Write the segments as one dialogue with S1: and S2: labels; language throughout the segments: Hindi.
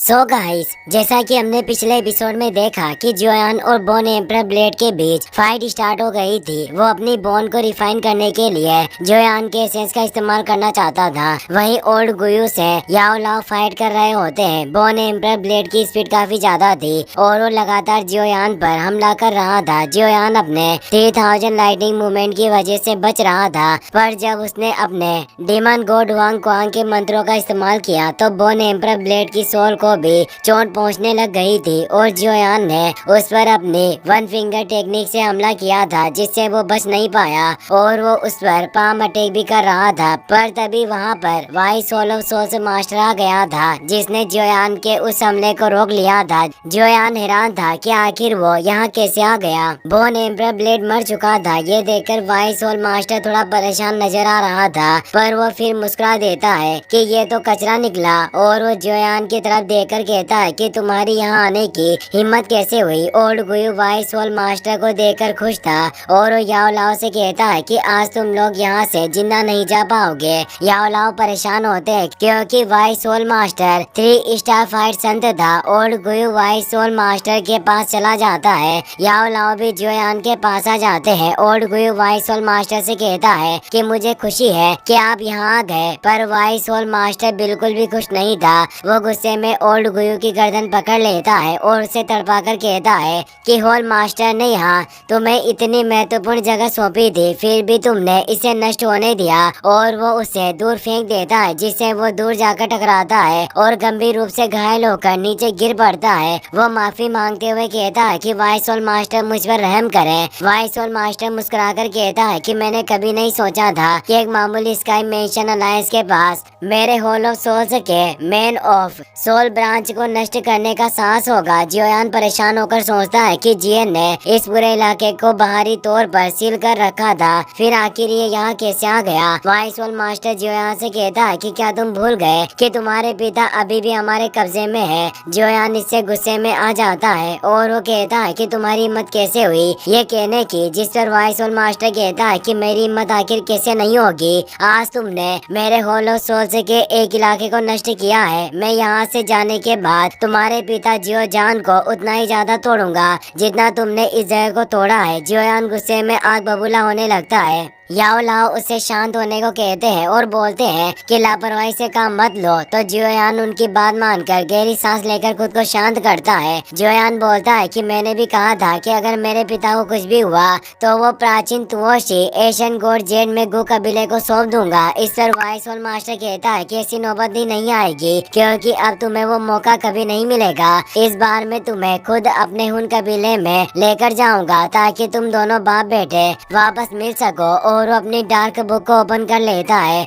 S1: सो गाइस, जैसा कि हमने पिछले एपिसोड में देखा कि जोयान और बोन एम्परर ब्लेड के बीच फाइट स्टार्ट हो गई थी। वो अपनी बोन को रिफाइन करने के लिए जोयान के एसेंस का इस्तेमाल करना चाहता था। वहीं ओल्ड गुयू से याओ लाओ फाइट कर रहे होते हैं। बोन एम्परर ब्लेड की स्पीड काफी ज्यादा थी और वो लगातार जोयान पर हमला कर रहा था। जोयान अपने 3000 लाइटिंग मूवमेंट की वजह से बच रहा था, पर जब उसने अपने डेमन गॉड वांग क्वांग के मंत्रों का इस्तेमाल किया तो बोन एम्परर ब्लेड की सोल को भी चोट पहुंचने लग गई थी और जोयान ने उस पर अपनी वन फिंगर टेक्निक से हमला किया था, जिससे वो बच नहीं पाया और वो उस पर पाम अटैक भी कर रहा था। पर तभी वहां पर वाई सोल ऑफ सोल से मास्टर आ गया था, जिसने जोयान के उस हमले को रोक लिया था। जोयान हैरान था कि आखिर वो यहाँ कैसे आ गया। बोन एम्परर ब्लेड मर चुका था। ये देखकर वाई सोल मास्टर थोड़ा परेशान नजर आ रहा था, पर वो फिर मुस्कुरा देता है कि ये तो कचरा निकला और वो जोयान की तरफ देखकर कहता है कि तुम्हारी यहाँ आने की हिम्मत कैसे हुई। ओल्ड गुयू वाई सोल मास्टर को देखकर खुश था और वो याओ लाओ से कहता है कि आज तुम लोग यहाँ से जिंदा नहीं जा पाओगे। याओ लाओ परेशान होते हैं क्योंकि Y soul master 3 star fight संत था। ओल्ड गुयू वाई सोल मास्टर के पास चला जाता है। याओ लाओ भी जोयान के पास आ जाते हैं। ओल्ड गुयू वाई सोल मास्टर से कहता है कि मुझे खुशी है कि आप यहाँ आ गए, पर वाई सोल मास्टर बिल्कुल भी खुश नहीं था। वो गुस्से में ओल्ड गुयू की गर्दन पकड़ लेता है और उसे तड़पाकर कहता है कि होल मास्टर ने यहाँ तुम्हें इतनी महत्वपूर्ण जगह सौंपी थी, फिर भी तुमने इसे नष्ट होने दिया। और वो उसे दूर फेंक देता है, जिससे वो दूर जाकर टकराता है और गंभीर रूप से घायल होकर नीचे गिर पड़ता है। वो माफी मांगते हुए कहता है कि वाई सोल मास्टर मुझ पर रहम करें। वाई सोल मास्टर मुस्कुराकर कहता है कि मैंने कभी नहीं सोचा था कि एक मामूली स्काई मेंशन अलायंस के पास मेरे होल ऑफ सोल्स के मैन ऑफ सोल ब्रांच को नष्ट करने का साहस होगा। जोयान परेशान होकर सोचता है कि जियन ने इस पूरे इलाके को बाहरी तौर पर सील कर रखा था, फिर आखिर ये यहाँ कैसे आ गया। वाई सोल मास्टर जोयान से कहता है कि क्या तुम भूल गए कि तुम्हारे पिता अभी भी हमारे कब्जे में है। जोयान इससे गुस्से में आ जाता है और वो कहता है कि तुम्हारी हिम्मत कैसे हुई ये कहने की, जिस पर वाई सोल मास्टर कहता है कि मेरी हिम्मत आखिर कैसे नहीं होगी। आज तुमने मेरे होल ऑफ सोल्स के एक इलाके को नष्ट किया है। मैं यहाँ से जाने के बाद तुम्हारे पिता जियोजान को उतना ही ज्यादा तोड़ूंगा जितना तुमने इस जगह को तोड़ा है। जोयान गुस्से में आग बबूला होने लगता है। याओ लाओ उससे शांत होने को कहते हैं और बोलते हैं कि लापरवाही से काम मत लो, तो जोयान उनकी बात मानकर गहरी सांस लेकर खुद को शांत करता है। जोयान बोलता है कि मैंने भी कहा था कि अगर मेरे पिता को कुछ भी हुआ तो वो प्राचीन तुओशी एशियन गॉड जेड में गु कबीले को सौंप दूंगा। इस पर वाई सोल मास्टर कहता है कि ऐसी नौबत ही नहीं आएगी, क्योंकि अब तुम्हें वो मौका कभी नहीं मिलेगा। इस बार मैं तुम्हें खुद अपने हुन कबीले में लेकर जाऊंगा ताकि तुम दोनों बाप बेटे वापस मिल सको। और वो अपनी डार्क बुक को ओपन कर लेता है,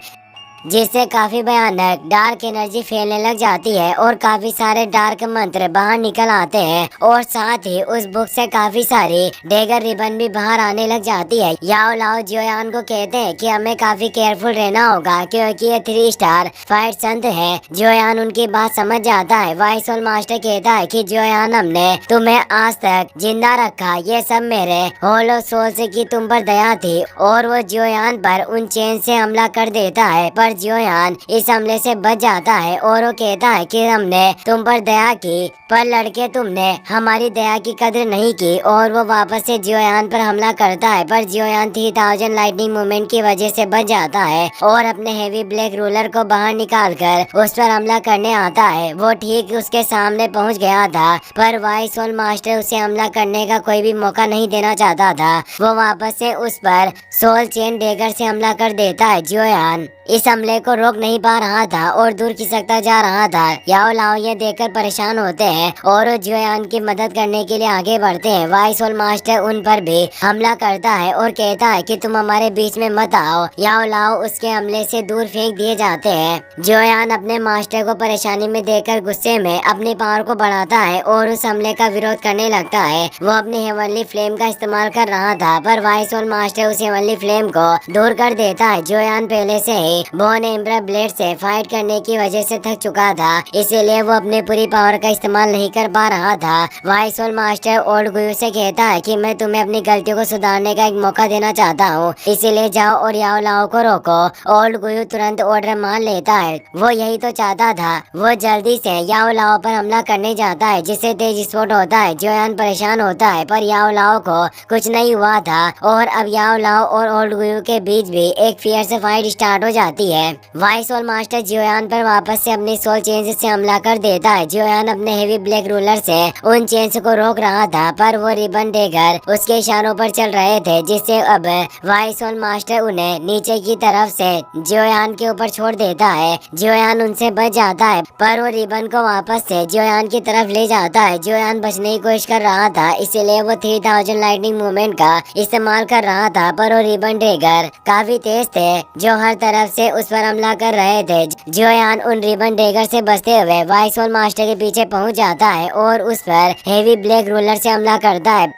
S1: जिससे काफी भयानक डार्क एनर्जी फैलने लग जाती है और काफी सारे डार्क मंत्र बाहर निकल आते हैं और साथ ही उस बुक से काफी सारी डेगर रिबन भी बाहर आने लग जाती है। याओ लाओ जोयान को कहते हैं कि हमें काफी केयरफुल रहना होगा क्योंकि ये 3 स्टार फाइट संत है। जोयान उनकी बात समझ जाता है। वाई सोल मास्टर कहता है कि जोयान हमने तुम्हें आज तक जिंदा रखा, ये सब मेरे होल ऑफ सोल्स की तुम पर दया थी। और वो जोयान पर उन चेन से हमला कर देता है, पर जोयान इस हमले से बच जाता है और वो कहता है कि हमने तुम पर दया की, पर लड़के तुमने हमारी दया की कदर नहीं की। और वो वापस से जोयान पर हमला करता है, पर जोयान 3000 लाइटनिंग मूवमेंट की वजह से बच जाता है और अपने हेवी ब्लैक रूलर को बाहर निकालकर उस पर हमला करने आता है। वो ठीक उसके सामने पहुंच गया था, पर वाई सोल मास्टर उसे हमला करने का कोई भी मौका नहीं देना चाहता था। वो वापस से उस पर सोल चेन डेगर से हमला कर देता है। जोयान इस हमले को रोक नहीं पा रहा था और दूर खिसकता जा रहा था। याओ लाओ ये देखकर परेशान होते हैं और जोयान की मदद करने के लिए आगे बढ़ते हैं। वाई सोल मास्टर उन पर भी हमला करता है और कहता है कि तुम हमारे बीच में मत आओ। याओ लाओ उसके हमले से दूर फेंक दिए जाते हैं। जोयान अपने मास्टर को परेशानी में देखकर गुस्से में अपनी पावर को बढ़ाता है और उस हमले का विरोध करने लगता है। वो अपनी हेवनली फ्लेम का इस्तेमाल कर रहा था, पर वाई सोल मास्टर उस हेवनली फ्लेम को दूर कर देता है। जोयान पहले से ही भी बॉन एम्पर ब्लेड से फाइट करने की वजह से थक चुका था, इसीलिए वो अपने पूरी पावर का इस्तेमाल नहीं कर पा रहा था। वाइस सोल मास्टर ओल्ड गुयू से कहता है कि मैं तुम्हें अपनी गलतियों को सुधारने का एक मौका देना चाहता हूँ, इसीलिए जाओ और याओ लाओ को रोको। ओल्ड गुयू तुरंत ऑर्डर मान लेता है, वो यही तो चाहता था। वो जल्दी से याओ लाओ पर हमला करने जाता है, जिससे तेज विस्फोट होता है। जोयान परेशान होता है, पर याओ लाओ को कुछ नहीं हुआ था और अब याओ लाओ और ओल्ड गुयू के बीच भी एक फियर्स फाइट स्टार्ट हो जाती है। वाइस सोल मास्टर जोयान पर वापस से अपनी सोल चेंज से हमला कर देता है। जोयान अपने हेवी ब्लैक रूलर से उन चेंज को रोक रहा था, पर वो रिबन देकर उसके इशारों पर चल रहे थे, जिससे अब वाइस सोल मास्टर उन्हें नीचे की तरफ से जोयान के ऊपर छोड़ देता है। जोयान उनसे बच जाता है, पर वो रिबन को वापस से जोयान की तरफ ले जाता है। जोयान बचने की कोशिश कर रहा था, इसीलिए वो 3000 लाइटनिंग मूवमेंट का इस्तेमाल कर रहा था, पर वो रिबन ड्रैगर काफी तेज थे जो हर तरफ से उस पर हमला कर रहे थे। जोयान उन रिबन ड्रैगर से बचते हुए वाइस सोल मास्टर के पीछे पहुंच जाता है और उस पर हेवी ब्लैक रूलर से हमला करता है,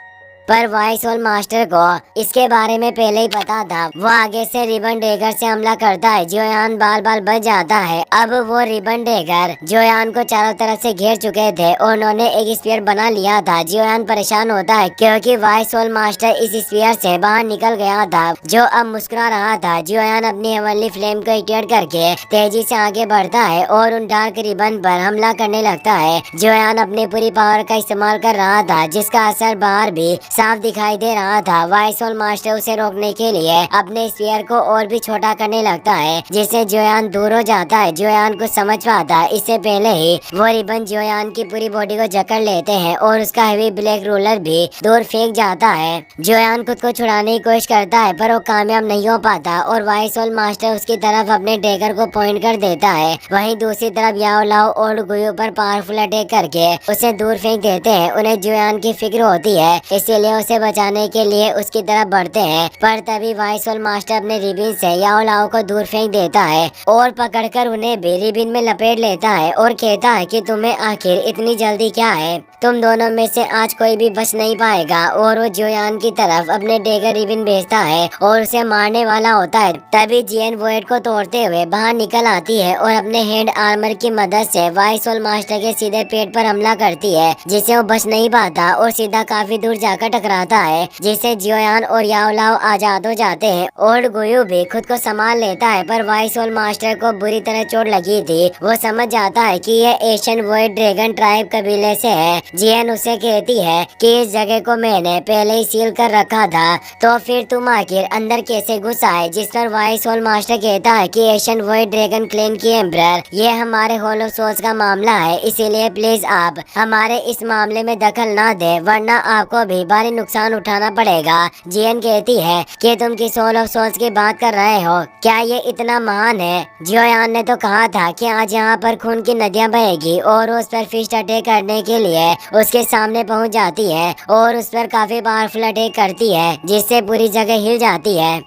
S1: पर वाइस सोल मास्टर को इसके बारे में पहले ही पता था। वो आगे से रिबन ड्रैगर से हमला करता है। जोयान बाल बाल बच जाता है। अब वो रिबन ड्रैगर जोयान को चारों तरफ से घेर चुके थे और उन्होंने एक स्पीयर बना लिया था। जोयान परेशान होता है क्योंकि वाइस सोल मास्टर इस स्पीयर से बाहर निकल गया था, जो अब मुस्कुरा रहा था। जोयान अपनी हेवनली फ्लेम को एक्टिवेट करके तेजी से आगे बढ़ता है और उन डार्क रिबन पर हमला करने लगता है। जोयान अपनी पूरी पावर का इस्तेमाल कर रहा था, जिसका असर बाहर भी साफ दिखाई दे रहा था। वाइस सोल मास्टर उसे रोकने के लिए अपने स्पीयर को और भी छोटा करने लगता है, जिससे जोयान दूर हो जाता है। जोयान कुछ समझ पाता है इससे पहले ही वो रिबन जोयान की पूरी बॉडी को जकड़ लेते हैं और उसका हेवी ब्लैक रोलर भी दूर फेंक जाता है। जोयान खुद को छुड़ाने की कोशिश करता है, पर वो कामयाब नहीं हो पाता और वाइस सोल मास्टर उसकी तरफ अपने डैगर को पॉइंट कर देता है। वहीं दूसरी तरफ याओ लाओ ओल्ड गुयू पर पावरफुल अटैक करके उसे दूर फेंक देते हैं। उन्हें जोयान की फिक्र होती है, इसीलिए उसे बचाने के लिए उसकी तरफ बढ़ते हैं, पर तभी वाइस सोल मास्टर अपने रिबिन से याओ लाओ को दूर फेंक देता है और पकड़कर उन्हें भी रिबिन में लपेट लेता है और कहता है कि तुम्हें आखिर इतनी जल्दी क्या है, तुम दोनों में से आज कोई भी बच नहीं पाएगा। और वो जोयान की तरफ अपने डेगर रिबिन भेजता है और उसे मारने वाला होता है। तभी जियन वोइड को तोड़ते हुए बाहर निकल आती है और अपने हैंड आर्मर की मदद से वाइस सोल मास्टर के सीधे पेट पर हमला करती है, जिससे वो बच नहीं पाता और सीधा काफी दूर जाकर टकराता है, जिससे जोयान और याओ लाओ आजाद हो जाते हैं। ओल्ड गुयू भी खुद को संभाल लेता है, पर वाइस सोल मास्टर को बुरी तरह चोट लगी थी। वो समझ जाता है कि यह एशियन वोइड ड्रैगन ट्राइब कबीले से है। जियन उसे कहती है कि इस जगह को मैंने पहले ही सील कर रखा था, तो फिर तुम आखिर अंदर कैसे घुस आए। जिस पर वाइस सोल मास्टर कहता है कि एशियन वोइड ड्रैगन क्लेन की एम्परर, ये हमारे होलो सोल्स का मामला है, इसीलिए प्लीज आप हमारे इस मामले में दखल ना दे, वरना आपको भी भारी नुकसान उठाना पड़ेगा। जियन कहती है कि तुम किस सोल ऑफ सोल्स की बात कर रहे हो, क्या ये इतना महान है। जोयान ने तो कहा था कि आज यहाँ पर खून की नदियाँ बहेगी और उस पर फिस्ट अटैक करने के लिए उसके सामने पहुँच जाती है और उस पर काफी पावरफुल अटैक करती है, जिससे पूरी जगह हिल जाती है।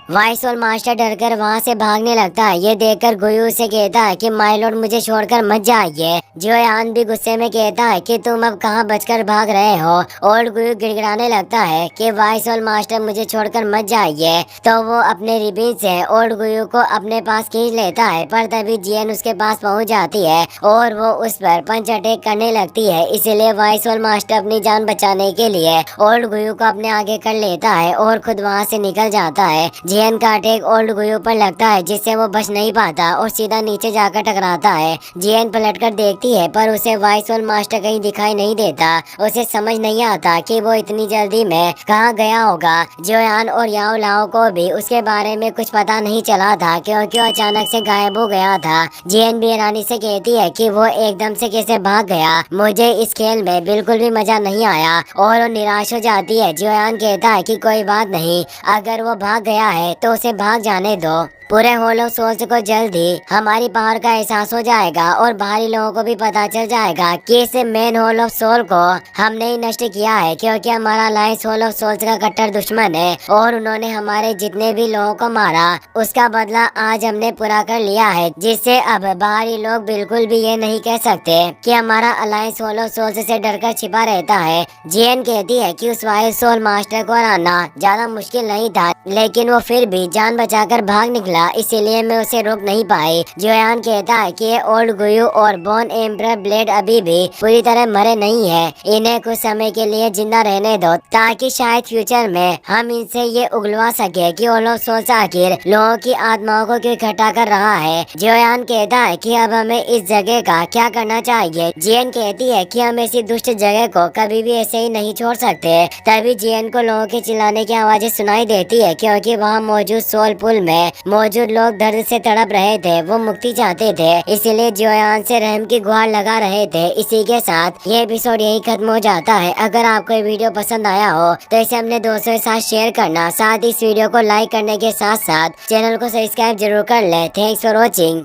S1: वाइस सोल मास्टर डरकर वहाँ से भागने लगता है। ये देखकर गुयू से कहता है कि माय लॉर्ड मुझे छोड़कर मत जाइए। जोयान भी गुस्से में कहता है कि तुम अब कहाँ बचकर भाग रहे हो। ओल्ड गुयू गिड़गिड़ाने लगता है कि वाइस सोल मास्टर मुझे छोड़कर मत जाइए, तो वो अपने रिबिन से ओल्ड गुयू को अपने पास खींच लेता है, पर तभी जियन उसके पास पहुँच जाती है और वो उस पर पंच अटैक करने लगती है। इसीलिए वाइस सोल मास्टर अपनी जान बचाने के लिए ओल्ड गुयू को अपने आगे कर लेता है और खुद वहाँ से निकल जाता है। जियन का अटैक ओल्ड गुयू पर लगता है, जिससे वो बच नहीं पाता और सीधा नीचे जाकर टकराता है। जियन पलटकर देखती है, पर उसे वाइस सोल मास्टर कहीं दिखाई नहीं देता। उसे समझ नहीं आता कि वो इतनी जल्दी में कहाँ गया होगा। जोयान और याओ लाओ को भी उसके बारे में कुछ पता नहीं चला था, क्योंकि वो अचानक से गायब हो गया था। जियन भी हैरानी से कहती है कि वो एकदम से कैसे भाग गया। मुझे इस खेल में बिल्कुल भी मजा नहीं आया और वो निराश हो जाती है। जोयान कहता है कि कोई बात नहीं, अगर वो भाग गया है तो उसे भाग जाने दो। पूरे होलो सोल्स को जल्द ही हमारी पावर का एहसास हो जाएगा और बाहरी लोगों को भी पता चल जाएगा कि इस मेन होल ऑफ सोल को हमने ही नष्ट किया है, क्योंकि हमारा अलायंस होल ऑफ सोल्स का कट्टर दुश्मन है और उन्होंने हमारे जितने भी लोगों को मारा उसका बदला आज हमने पूरा कर लिया है, जिससे अब बाहरी लोग बिल्कुल भी ये नहीं कह सकते कि हमारा अलायंस होल ऑफ सोल्स से डरकर छिपा रहता है। जियन कहती है कि उस वाइस सोल मास्टर को हराना ज्यादा मुश्किल नहीं था, लेकिन वो फिर भी जान बचाकर भाग निकला। निकला, इसीलिए मैं उसे रोक नहीं पाई। जोयान कहता है कि ओल्ड गुयू और बॉर्न एम्परर ब्लेड अभी भी पूरी तरह मरे नहीं है, इन्हें कुछ समय के लिए जिंदा रहने दो ताकि शायद फ्यूचर में हम इनसे ये उगलवा सके कि वो लोग सोच आखिर लोगों की आत्माओं को क्यों इकट्ठा कर रहा है। जोयान कहता है कि अब हमें इस जगह का क्या करना चाहिए। जियन कहती है कि हम ऐसी दुष्ट जगह को कभी भी ऐसे ही नहीं छोड़ सकते। तभी जियन को लोगों के चिल्लाने की आवाजें सुनाई देती है क्योंकि वहाँ मौजूद सोल पुल में मौजूद लोग दर्द से तड़प रहे थे, वो मुक्ति चाहते थे, इसीलिए जोयान से रहम की गुहार लगा रहे थे। इसी के साथ ये एपिसोड यही खत्म हो जाता है। अगर आपको ये वीडियो पसंद आया हो तो इसे अपने दोस्तों के साथ शेयर करना, साथ ही इस वीडियो को लाइक करने के साथ साथ चैनल को सब्सक्राइब जरूर कर ले। Thanks for watching.